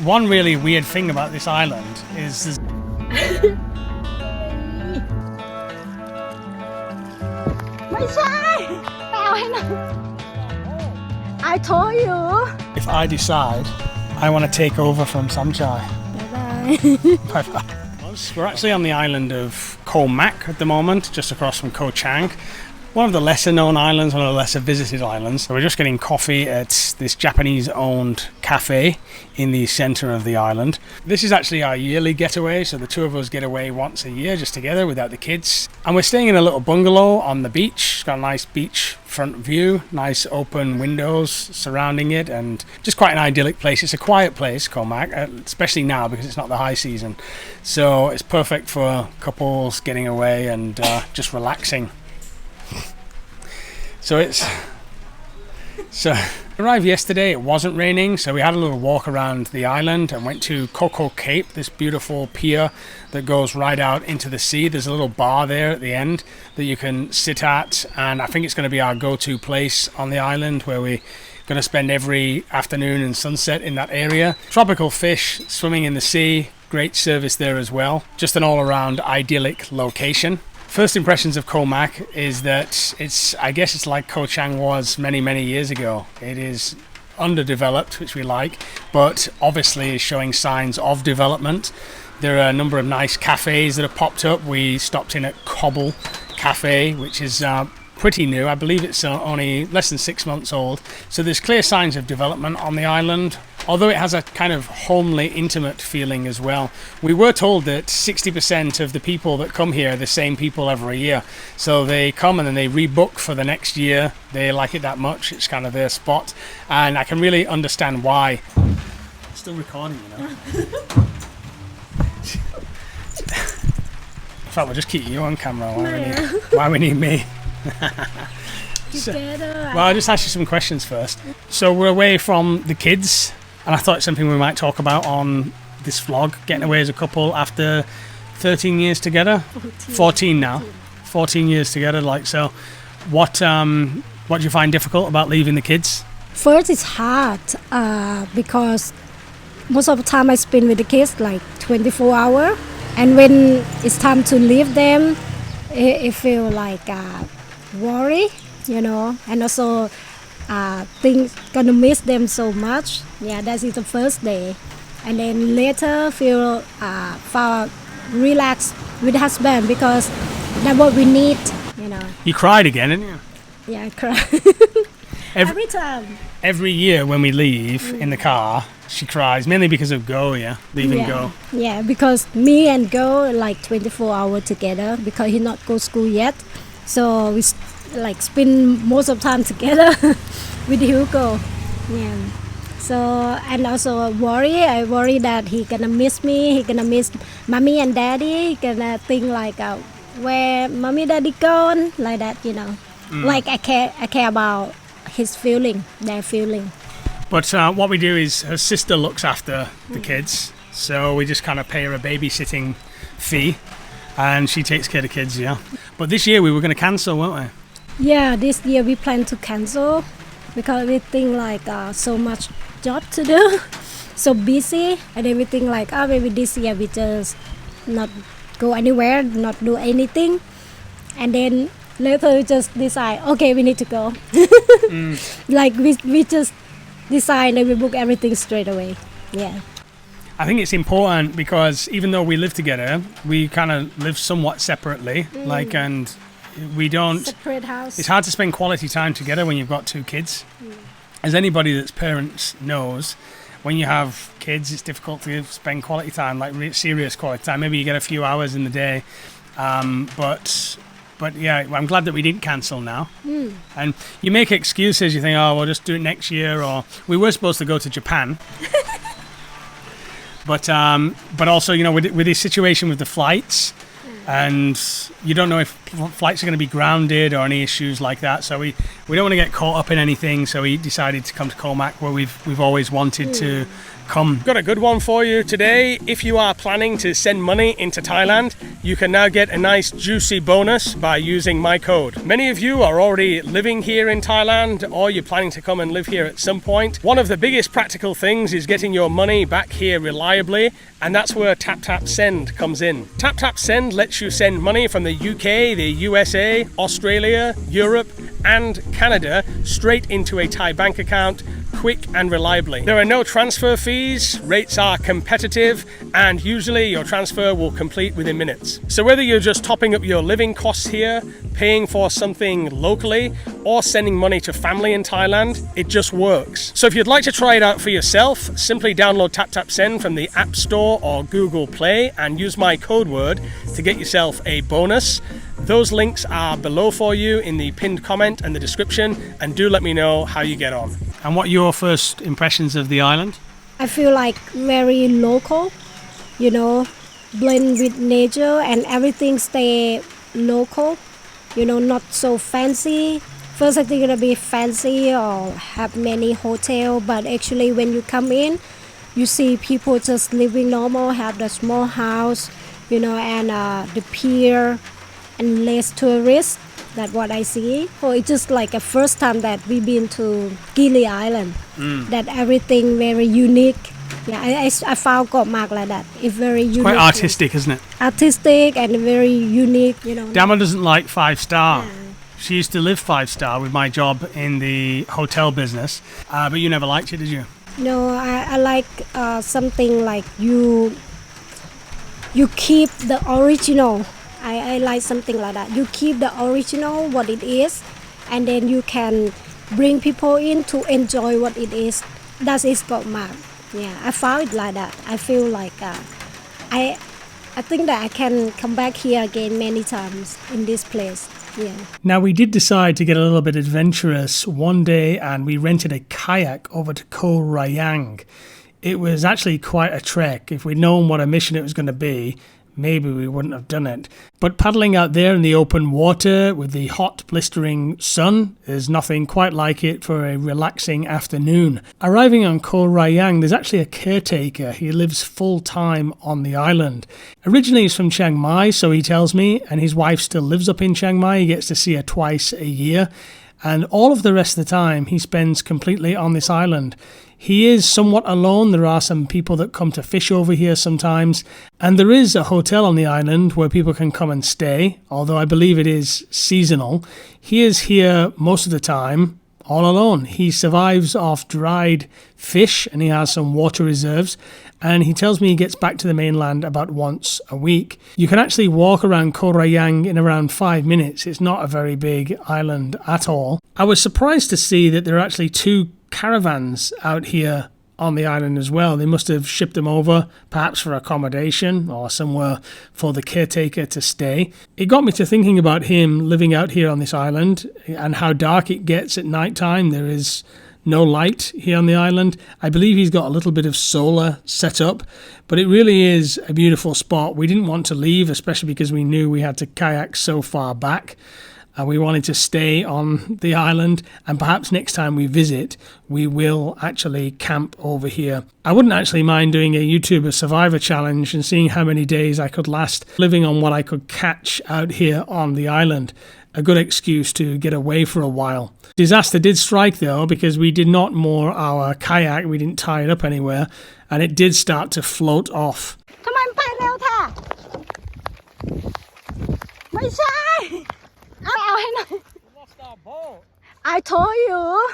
One really weird thing about this island is I told you. if I decide I want to take over from Samchai. Bye-bye. Bye-bye. We're actually on the island of Koh Mak at the moment, just across from Koh Chang. One of the lesser known islands, one of the lesser visited islands. So we're just getting coffee at this Japanese owned cafe in the centre of the island. This is actually our yearly getaway, so the two of us get away once a year just together without the kids. And we're staying in a little bungalow on the beach. It's got a nice beach front view, nice open windows surrounding it, and just quite an idyllic place. It's a quiet place, Koh Mak, especially now because it's not the high season. So it's perfect for couples getting away and just relaxing. So arrived yesterday. It wasn't raining, so we had a little walk around the island and went to Coco Cape, this beautiful pier that goes right out into the sea. There's a little bar there at the end that you can sit at, and I think it's going to be our go-to place on the island where we're going to spend every afternoon and sunset in that area. Tropical fish swimming in the sea, great service there as well. Just an all-around idyllic location. First impressions of Koh Mak is that I guess it's like Koh Chang was many, many years ago. It is underdeveloped, which we like, but obviously is showing signs of development. There are a number of nice cafes that have popped up. We stopped in at Cobble Cafe, which is pretty new. I believe it's only less than 6 months old. So there's clear signs of development on the island, although it has a kind of homely, intimate feeling as well. We were told that 60% of the people that come here are the same people every year. So they come and then they rebook for the next year. They like it that much. It's kind of their spot. And I can really understand why. Still recording, you know. In fact, we'll just keep you on camera. Why we need me. Well, I'll just ask you some questions first. So we're away from the kids, and I thought it's something we might talk about on this vlog, getting away as a couple after 13 years together. 14 now. 14 years together. So what do you find difficult about leaving the kids? First, it's hard because most of the time I spend with the kids like 24 hours, and when it's time to leave them, it feels like worry, you know, and also think gonna miss them so much. Yeah, that is the first day, and then later feel relaxed with the husband because that's what we need, you know. You cried again, didn't you? Yeah, I cry every time. Every year when we leave in the car, she cries, mainly because of Go, leaving Go. Yeah, because me and Go like 24 hours together because he not go school yet. So we like spend most of time together with Hugo. Yeah. So and also I worry that he gonna miss me. He gonna miss mommy and daddy. He gonna think like where mommy daddy gone, like that, you know. Like I care about his feeling, their feeling. But what we do is her sister looks after the kids, so we just kind of pay her a babysitting fee. And she takes care of the kids, yeah. But this year we were going to cancel, weren't we? Yeah, this year we plan to cancel because we think like so much job to do, so busy, and then we think like maybe this year we just not go anywhere, not do anything, and then later we just decide, okay, we need to go. Like we just decide and we book everything straight away. Yeah. I think it's important because even though we live together, we kind of live somewhat separately. And we don't. Separate house. It's hard to spend quality time together when you've got two kids. As anybody that's parents knows, when you have kids, it's difficult to spend quality time, like serious quality time. Maybe you get a few hours in the day, but yeah, I'm glad that we didn't cancel now. And you make excuses. You think, oh, we'll just do it next year, or we were supposed to go to Japan. But also, you know, with this situation with the flights, and you don't know if flights are going to be grounded or any issues like that. So we don't want to get caught up in anything. So we decided to come to Koh Mak, where we've always wanted to come. Got a good one for you today. If you are planning to send money into Thailand, you can now get a nice juicy bonus by using my code. Many of you are already living here in Thailand, or you're planning to come and live here at some point. One of the biggest practical things is getting your money back here reliably, and that's where Tap Tap Send comes in. Tap Tap Send lets you send money from the UK, the USA, Australia, Europe, and Canada straight into a Thai bank account, quick and reliably. There are no transfer fees, rates are competitive, and usually your transfer will complete within minutes. So whether you're just topping up your living costs here, paying for something locally, or sending money to family in Thailand, it just works. So if you'd like to try it out for yourself, simply download Tap Tap Send from the App Store or Google Play and use my code word to get yourself a bonus. Those links are below for you in the pinned comment and the description, and do let me know how you get on. And what are your first impressions of the island? I feel like very local, you know, blend with nature and everything stay local, you know, not so fancy. First I think it'll be fancy or have many hotel, but actually when you come in, you see people just living normal, have the small house, you know, and the pier and less tourists. That's what I see. So it's just like a first time that we've been to Gili Island. That everything very unique. Yeah, I found Koh Mak like that. It's very unique. Quite artistic, isn't it? Artistic and very unique, you know. Dama doesn't like 5-star. Yeah. She used to live 5-star with my job in the hotel business, but you never liked it, did you? No, I like something like you keep the original. I like something like that. You keep the original, what it is, and then you can bring people in to enjoy what it is. That is Koh Mak. Yeah, I found it like that. I feel like I think that I can come back here again many times in this place. Yeah. Now we did decide to get a little bit adventurous one day, and we rented a kayak over to Koh Rayang. It was actually quite a trek. If we'd known what a mission it was going to be, maybe we wouldn't have done it. But paddling out there in the open water with the hot, blistering sun, there's nothing quite like it for a relaxing afternoon. Arriving on Koh Rayang, there's actually a caretaker. He lives full-time on the island. Originally he's from Chiang Mai, so he tells me, and his wife still lives up in Chiang Mai. He gets to see her twice a year. And all of the rest of the time he spends completely on this island. He is somewhat alone. There are some people that come to fish over here sometimes. And there is a hotel on the island where people can come and stay, although I believe it is seasonal. He is here most of the time, all alone. He survives off dried fish and he has some water reserves. And he tells me he gets back to the mainland about once a week. You can actually walk around Koh Rayang in around 5 minutes. It's not a very big island at all. I was surprised to see that there are actually 2 caravans out here on the island as well. They must have shipped them over, perhaps for accommodation or somewhere for the caretaker to stay. It got me to thinking about him living out here on this island and how dark it gets at night time. There is no light here on the island. I believe he's got a little bit of solar set up, but it really is a beautiful spot. We didn't want to leave, especially because we knew we had to kayak so far back. We wanted to stay on the island, and perhaps next time we visit, we will actually camp over here. I wouldn't actually mind doing a YouTuber Survivor challenge and seeing how many days I could last living on what I could catch out here on the island. A good excuse to get away for a while. Disaster did strike though, because we did not moor our kayak, we didn't tie it up anywhere, and it did start to float off. I told you.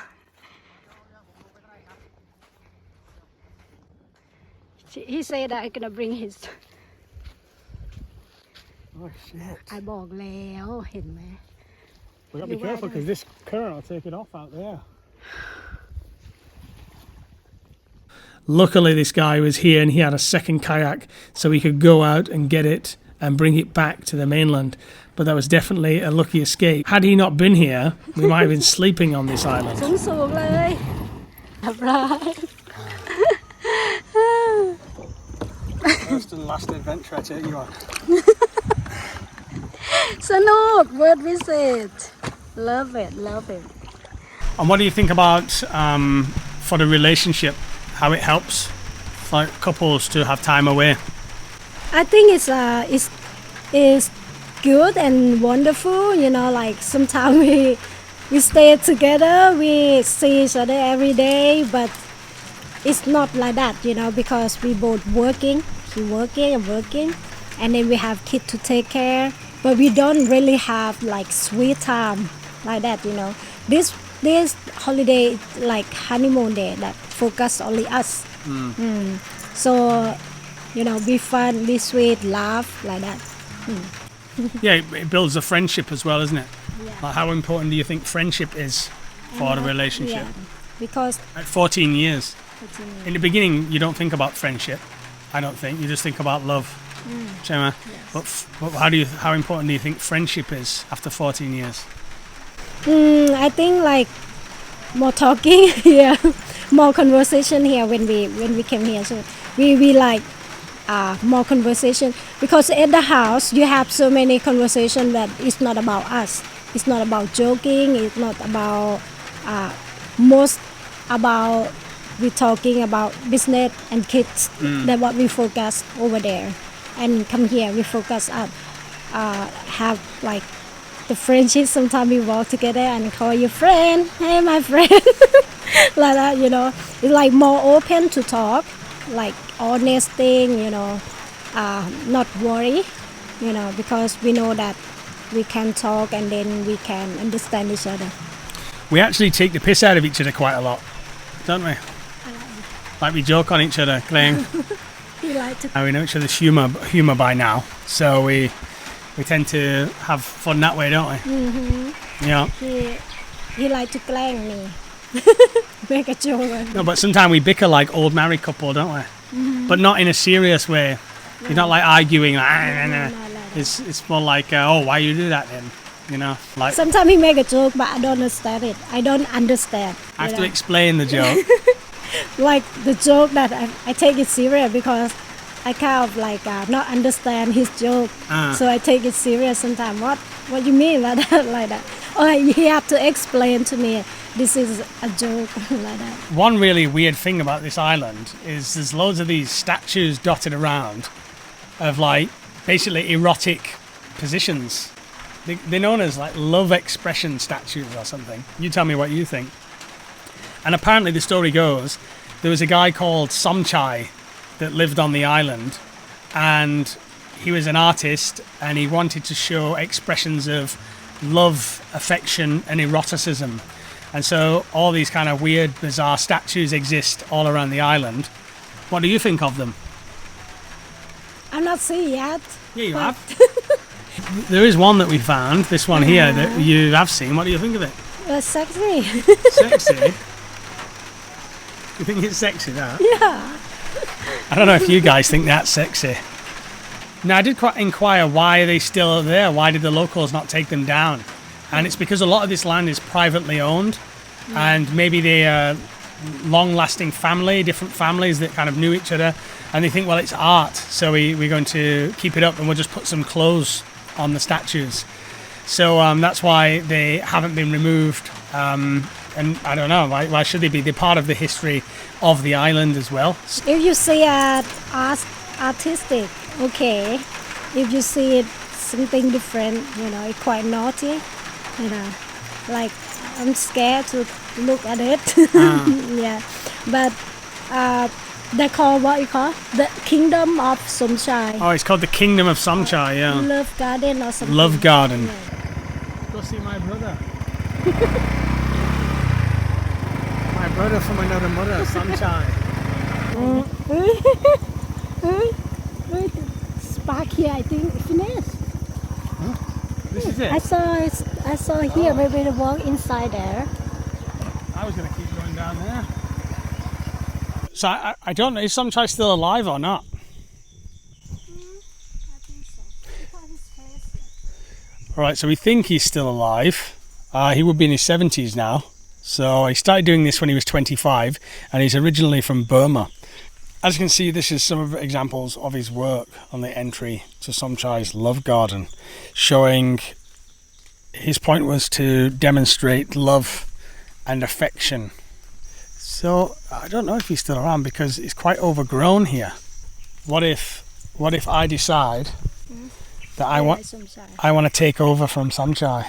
He said that I'm gonna bring his. Oh shit. I บอกแล้วเห็นไหม We gotta be careful because this current will take it off out there. Luckily this guy was here and he had a second kayak so he could go out and get it and bring it back to the mainland. But that was definitely a lucky escape. Had he not been here, we might have been sleeping on this island. สูงๆเลยร้าย First and last adventure I take you on. สนุก word visit love it And what do you think about for the relationship, how it helps like couples to have time away? I think it's good and wonderful. You know, like sometimes we stay together, we see each other every day, but it's not like that, you know, because we both working, he working and working, and then we have kids to take care, but we don't really have like sweet time like that, you know. This holiday is like honeymoon day that focus only us. So, you know, be fun, be sweet, laugh like that. Yeah, it builds a friendship as well, isn't it? Yeah. Like, how important do you think friendship is for the relationship? Yeah, because At 14 years. 14 years. In the beginning, you don't think about friendship. I don't think. You just think about love. Gemma. Yes. But how important do you think friendship is after 14 years? I think like more talking here, more conversation here when we came here. So we like more conversation, because at the house you have so many conversation that it's not about us. It's not about joking. It's not about most about we talking about business and kids. That's what we focus over there, and come here we focus on have like the friendship. Sometimes we walk together and call you friend, hey my friend, like that, you know. It's like more open to talk, like honest thing, you know, not worry, you know, because we know that we can talk and then we can understand each other. We actually take the piss out of each other quite a lot, don't we? Like we joke on each other, playing. We like to. We know each other's humour by now, so we tend to have fun that way, don't we? Yeah. He like to clang me, make a joke. No, but sometimes we bicker like old married couple, don't we? But not in a serious way. You're not like arguing. Like, it's more like, oh, why you do that then? You know, like Sometimes he make a joke, but I don't understand it. I don't understand. I have you to know? explain the joke. Like the joke that I take it serious because I kind of like not understand his joke, so I take it serious sometimes. What you mean by that? Like that? Or he have to explain to me this is a joke like that. One really weird thing about this island is there's loads of these statues dotted around of like basically erotic positions. They're known as like love expression statues or something. You tell me what you think. And apparently the story goes there was a guy called Samchai that lived on the island, and he was an artist and he wanted to show expressions of love, affection and eroticism. And so all these kind of weird, bizarre statues exist all around the island. What do you think of them? I'm not seeing yet. Yeah, you have. There is one that we found, this one here, that you have seen. What do you think of it? It's sexy. Sexy? You think it's sexy, that? Yeah. I don't know if you guys think that's sexy. Now, I did quite inquire why are they still there? Why did the locals not take them down? And it's because a lot of this land is privately owned, and maybe they are long-lasting family, different families that kind of knew each other, and they think, well, it's art, so we're going to keep it up and we'll just put some clothes on the statues. So that's why they haven't been removed. And I don't know, why should they be? They're part of the history of the island as well. If you see it as artistic, okay. If you see it something different, you know, it's quite naughty, you know. Like, I'm scared to look at it. Yeah. But they call what you call the Kingdom of Samchai. Oh, it's called the Kingdom of Samchai, yeah. Love Garden or something. Love Garden. Yeah. Go see my brother. My brother from another mother, Samchai. Spark here, I think. Finish. This is it? I saw here, maybe they walk inside there. I was going to keep going down there. So I don't know, is Samchai still alive or not? I think so. Look at his face. Alright, so we think he's still alive. He would be in his 70s now. So he started doing this when he was 25, and he's originally from Burma. As you can see, this is some of the examples of his work on the entry to Samchai's Love Garden, showing his point was to demonstrate love and affection So I don't know if he's still around because it's quite overgrown here. What if I decide that I want to take over from Samchai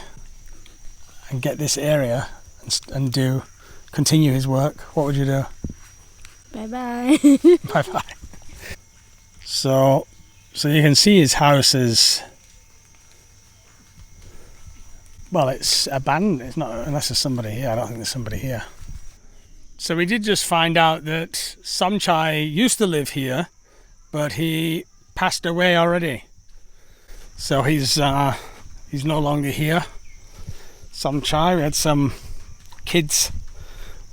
and get this area and continue his work? What would you do? Bye bye. Bye bye. So you can see his house is, well, it's abandoned. It's not, unless there's somebody here. I don't think there's somebody here. So we did just find out that Samchai used to live here, but he passed away already. So he's no longer here. Samchai, we had some kids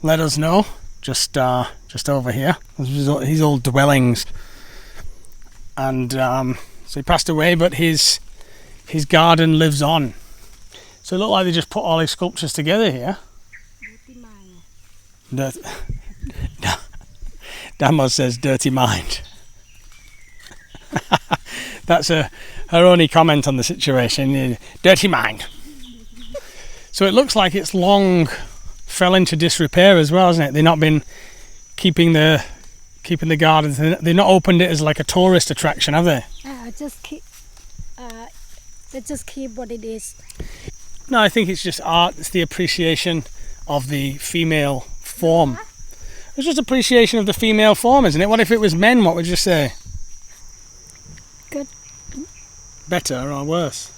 let us know just over here. His old dwellings, and so he passed away, but his garden lives on. So it looked like they just put all his sculptures together here. Damo says dirty mind. That's her only comment on the situation. Dirty mind. So it looks like it's long fell into disrepair as well, hasn't it? They've not been keeping the gardens. They've not opened it as like a tourist attraction, have they? They just keep what it is. No, I think it's just art. It's the appreciation of the female form. It's just appreciation of the female form, isn't it? What if it was men? What would you say? Good. Better or worse?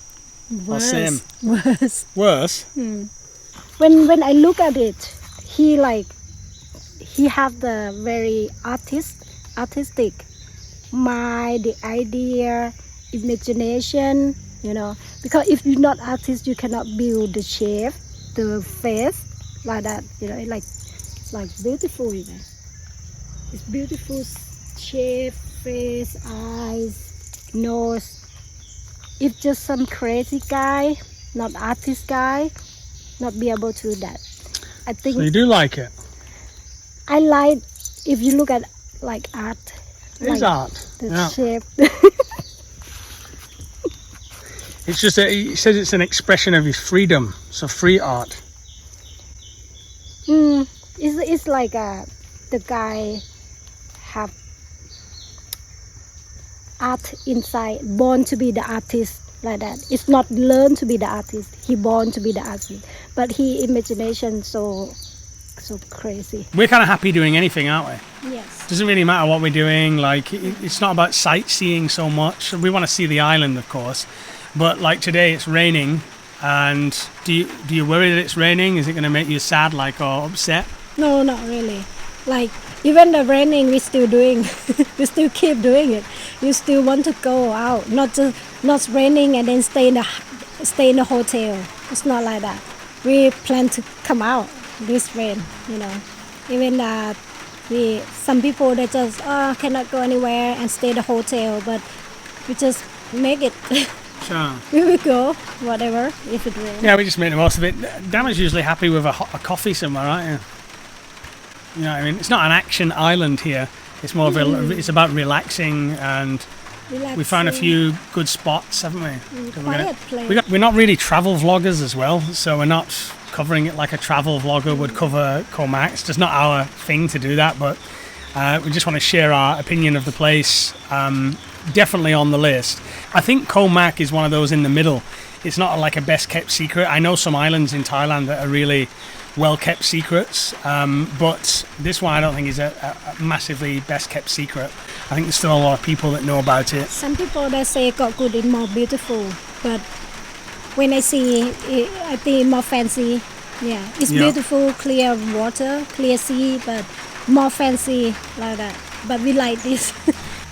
Worse. Or same? Worse. Worse? When I look at it, he have the very artistic mind, the idea, imagination, you know. Because if you're not artist, you cannot build the shape, the face like that, you know. It's like beautiful, you know. It's beautiful shape, face, eyes, nose. If just some crazy guy, not artist guy, not be able to do that. I think. So you do like it? I like if you look at like art. It is art. The shape. It's just he says it's an expression of his freedom. So free art. It's like the guy have art inside, born to be the artist like that. It's not learn to be the artist. He born to be the artist, but he imagination so crazy. We're kind of happy doing anything, aren't we? Yes. Doesn't really matter what we're doing. Like it's not about sightseeing so much. We want to see the island, of course, but like today it's raining. And do you worry that it's raining? Is it going to make you sad, like, or upset? No, not really. Like even the raining, we still doing. We still keep doing it. You still want to go out, not raining and then stay in the hotel. It's not like that. We plan to come out this rain, you know. Even some people they just cannot go anywhere and stay in the hotel, but we just make it. Sure. We will go, whatever, if it rains. Yeah, we just make the most of it. Dama's usually happy with a coffee somewhere, aren't you? You know what I mean? It's not an action island here. It's more of it's about relaxing, and we found a few good spots, haven't we? Quiet place. We're not really travel vloggers as well, so we're not covering it like a travel vlogger would cover Koh Mak. It's just not our thing to do that, but we just want to share our opinion of the place. Definitely on the list. I think Koh Mak is one of those in the middle. It's not like a best kept secret. I know some islands in Thailand that are really well kept secrets, but this one I don't think is a massively best kept secret. I think there's still a lot of people that know about it. Some people that say Koh Good is more beautiful, but when I see it, I think more fancy. Yeah, it's beautiful, clear water, clear sea, but more fancy like that. But we like this.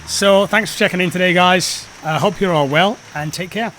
So thanks for checking in today, guys. I hope you're all well and take care.